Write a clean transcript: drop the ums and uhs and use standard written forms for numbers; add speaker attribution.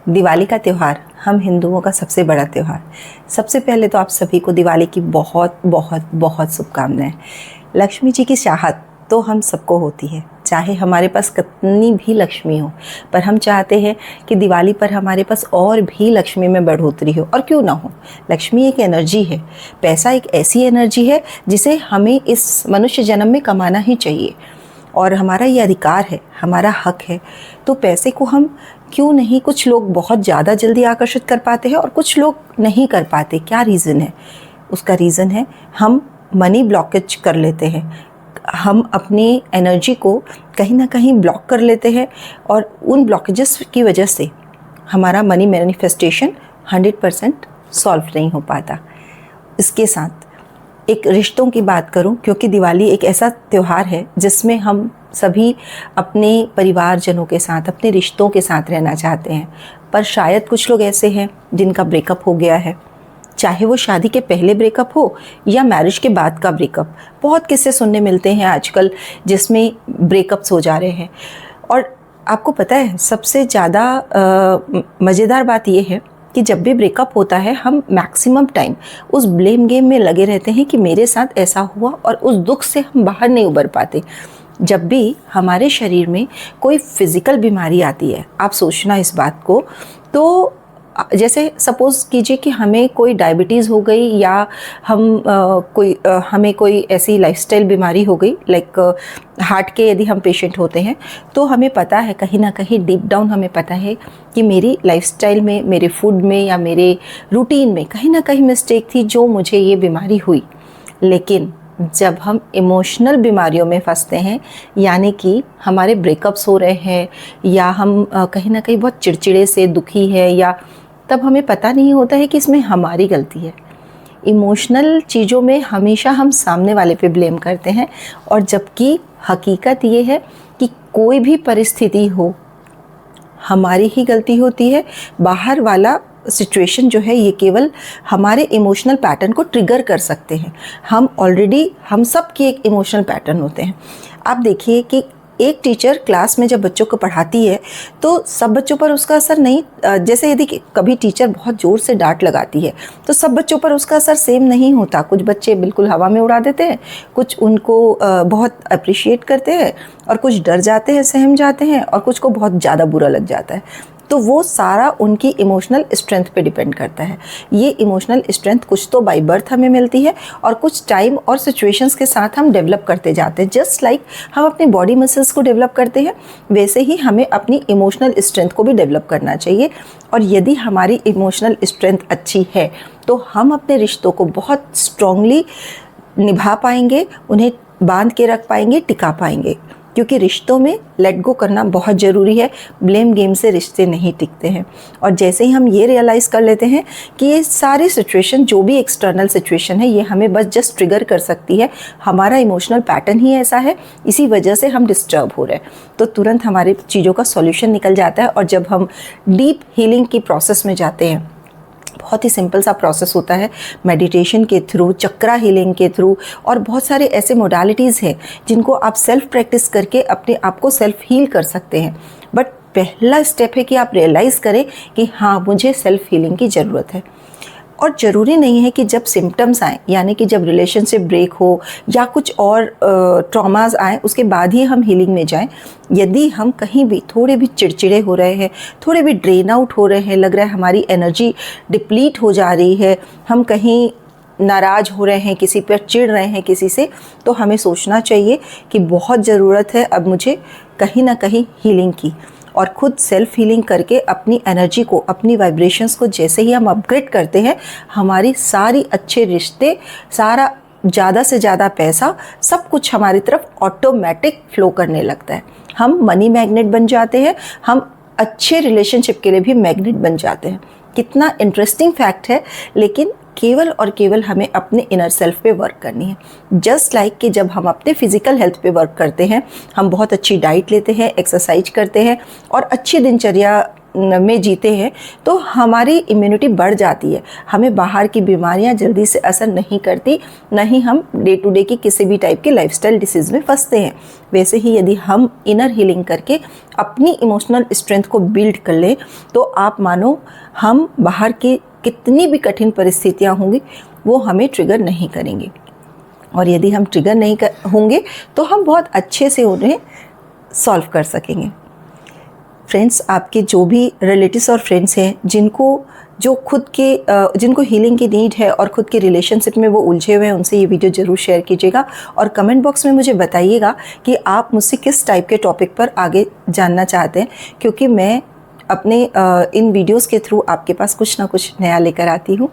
Speaker 1: दिवाली का त्यौहार हम हिंदुओं का सबसे बड़ा त्यौहार। सबसे पहले तो आप सभी को दिवाली की बहुत बहुत बहुत शुभकामनाएं। लक्ष्मी जी की चाहत तो हम सबको होती है, चाहे हमारे पास कितनी भी लक्ष्मी हो, पर हम चाहते हैं कि दिवाली पर हमारे पास और भी लक्ष्मी में बढ़ोतरी हो। और क्यों ना हो, लक्ष्मी एक एनर्जी है, पैसा एक ऐसी एनर्जी है जिसे हमें इस मनुष्य जन्म में कमाना ही चाहिए और हमारा ये अधिकार है, हमारा हक है। तो पैसे को हम क्यों नहीं, कुछ लोग बहुत ज़्यादा जल्दी आकर्षित कर पाते हैं और कुछ लोग नहीं कर पाते। क्या रीज़न है? उसका रीज़न है हम मनी ब्लॉकेज कर लेते हैं, हम अपनी एनर्जी को कहीं ना कहीं ब्लॉक कर लेते हैं और उन ब्लॉकेजेस की वजह से हमारा मनी मैनिफेस्टेशन 100% सॉल्व नहीं हो पाता। इसके साथ एक रिश्तों की बात करूं, क्योंकि दिवाली एक ऐसा त्यौहार है जिसमें हम सभी अपने परिवारजनों के साथ, अपने रिश्तों के साथ रहना चाहते हैं, पर शायद कुछ लोग ऐसे हैं जिनका ब्रेकअप हो गया है, चाहे वो शादी के पहले ब्रेकअप हो या मैरिज के बाद का ब्रेकअप। बहुत किस्से सुनने मिलते हैं आजकल जिसमें ब्रेकअप्स हो जा रहे हैं। और आपको पता है सबसे ज़्यादा मज़ेदार बात यह है कि जब भी ब्रेकअप होता है हम मैक्सिमम टाइम उस ब्लेम गेम में लगे रहते हैं कि मेरे साथ ऐसा हुआ, और उस दुख से हम बाहर नहीं उबर पाते। जब भी हमारे शरीर में कोई फिज़िकल बीमारी आती है, आप सोचना इस बात को, तो जैसे सपोज़ कीजिए कि हमें कोई डायबिटीज़ हो गई या हमें कोई ऐसी लाइफस्टाइल बीमारी हो गई, लाइक हार्ट के यदि हम पेशेंट होते हैं, तो हमें पता है, कहीं ना कहीं डीप डाउन हमें पता है कि मेरी लाइफस्टाइल में, मेरे फूड में या मेरे रूटीन में कहीं ना कहीं मिस्टेक थी जो मुझे ये बीमारी हुई। लेकिन जब हम इमोशनल बीमारियों में फंसते हैं, यानी कि हमारे ब्रेकअप्स हो रहे हैं या हम कहीं ना कहीं बहुत चिड़चिड़े से दुखी है, या तब हमें पता नहीं होता है कि इसमें हमारी गलती है। इमोशनल चीज़ों में हमेशा हम सामने वाले पे ब्लेम करते हैं, और जबकि हकीकत ये है कि कोई भी परिस्थिति हो हमारी ही गलती होती है। बाहर वाला सिचुएशन जो है ये केवल हमारे इमोशनल पैटर्न को ट्रिगर कर सकते हैं। हम सब के एक इमोशनल पैटर्न होते हैं। आप देखिए कि एक टीचर क्लास में जब बच्चों को पढ़ाती है तो सब बच्चों पर उसका असर नहीं, जैसे यदि कभी टीचर बहुत ज़ोर से डांट लगाती है तो सब बच्चों पर उसका असर सेम नहीं होता। कुछ बच्चे बिल्कुल हवा में उड़ा देते हैं, कुछ उनको बहुत अप्रिशिएट करते हैं, और कुछ डर जाते हैं, सहम जाते हैं, और कुछ को बहुत ज़्यादा बुरा लग जाता है। तो वो सारा उनकी इमोशनल स्ट्रेंथ पे डिपेंड करता है। ये इमोशनल स्ट्रेंथ कुछ तो बाय बर्थ हमें मिलती है और कुछ टाइम और सिचुएशंस के साथ हम डेवलप करते जाते हैं। जस्ट लाइक हम अपने बॉडी मसल्स को डेवलप करते हैं, वैसे ही हमें अपनी इमोशनल स्ट्रेंथ को भी डेवलप करना चाहिए। और यदि हमारी इमोशनल स्ट्रेंथ अच्छी है तो हम अपने रिश्तों को बहुत स्ट्रांगली निभा पाएंगे, उन्हें बांध के रख पाएंगे, टिका पाएंगे, क्योंकि रिश्तों में लेट गो करना बहुत ज़रूरी है। ब्लेम गेम से रिश्ते नहीं टिकते हैं। और जैसे ही हम ये रियलाइज़ कर लेते हैं कि ये सारी सिचुएशन, जो भी एक्सटर्नल सिचुएशन है, ये हमें बस जस्ट ट्रिगर कर सकती है, हमारा इमोशनल पैटर्न ही ऐसा है, इसी वजह से हम डिस्टर्ब हो रहे हैं, तो तुरंत हमारी चीज़ों का सॉल्यूशन निकल जाता है। और जब हम डीप हीलिंग की प्रोसेस में जाते हैं, बहुत ही सिंपल सा प्रोसेस होता है, मेडिटेशन के थ्रू, चक्रा हीलिंग के थ्रू, और बहुत सारे ऐसे मोडालिटीज़ हैं जिनको आप सेल्फ प्रैक्टिस करके अपने आप को सेल्फ हील कर सकते हैं। बट पहला स्टेप है कि आप रियलाइज़ करें कि हाँ, मुझे सेल्फ हीलिंग की ज़रूरत है। और ज़रूरी नहीं है कि जब सिम्टम्स आएँ, यानी कि जब रिलेशनशिप ब्रेक हो या कुछ और ट्रॉमाज आए, उसके बाद ही हम हीलिंग में जाएं। यदि हम कहीं भी थोड़े भी चिड़चिड़े हो रहे हैं, थोड़े भी ड्रेन आउट हो रहे हैं, लग रहा है हमारी एनर्जी डिप्लीट हो जा रही है, हम कहीं नाराज़ हो रहे हैं, किसी पर चिढ़ रहे हैं किसी से, तो हमें सोचना चाहिए कि बहुत ज़रूरत है अब मुझे कहीं ना कहीं हीलिंग की। और खुद सेल्फ हीलिंग करके अपनी एनर्जी को, अपनी वाइब्रेशंस को जैसे ही हम अपग्रेड करते हैं, हमारी सारी अच्छे रिश्ते, सारा ज़्यादा से ज़्यादा पैसा, सब कुछ हमारी तरफ ऑटोमेटिक फ्लो करने लगता है। हम मनी मैग्नेट बन जाते हैं, हम अच्छे रिलेशनशिप के लिए भी मैग्नेट बन जाते हैं। कितना इंटरेस्टिंग फैक्ट है, लेकिन केवल और केवल हमें अपने इनर सेल्फ पे वर्क करनी है। जस्ट लाइक कि जब हम अपने फिजिकल हेल्थ पे वर्क करते हैं, हम बहुत अच्छी डाइट लेते हैं, एक्सरसाइज करते हैं और अच्छी दिनचर्या में जीते हैं तो हमारी इम्यूनिटी बढ़ जाती है, हमें बाहर की बीमारियां जल्दी से असर नहीं करती, ना ही हम डे टू डे की किसी भी टाइप के लाइफस्टाइल डिसीज़ में फंसते हैं। वैसे ही यदि हम इनर हीलिंग करके अपनी इमोशनल स्ट्रेंथ को बिल्ड कर लें तो आप मानो हम बाहर की कितनी भी कठिन परिस्थितियाँ होंगी वो हमें ट्रिगर नहीं करेंगे, और यदि हम ट्रिगर नहीं होंगे तो हम बहुत अच्छे से उन्हें सॉल्व कर सकेंगे। फ्रेंड्स, आपके जो भी रिलेटिव्स और फ्रेंड्स हैं जिनको हीलिंग की नीड है और ख़ुद के रिलेशनशिप में वो उलझे हुए हैं, उनसे ये वीडियो ज़रूर शेयर कीजिएगा और कमेंट बॉक्स में मुझे बताइएगा कि आप मुझसे किस टाइप के टॉपिक पर आगे जानना चाहते हैं, क्योंकि मैं अपने इन वीडियोस के थ्रू आपके पास कुछ ना कुछ नया लेकर आती हूँ।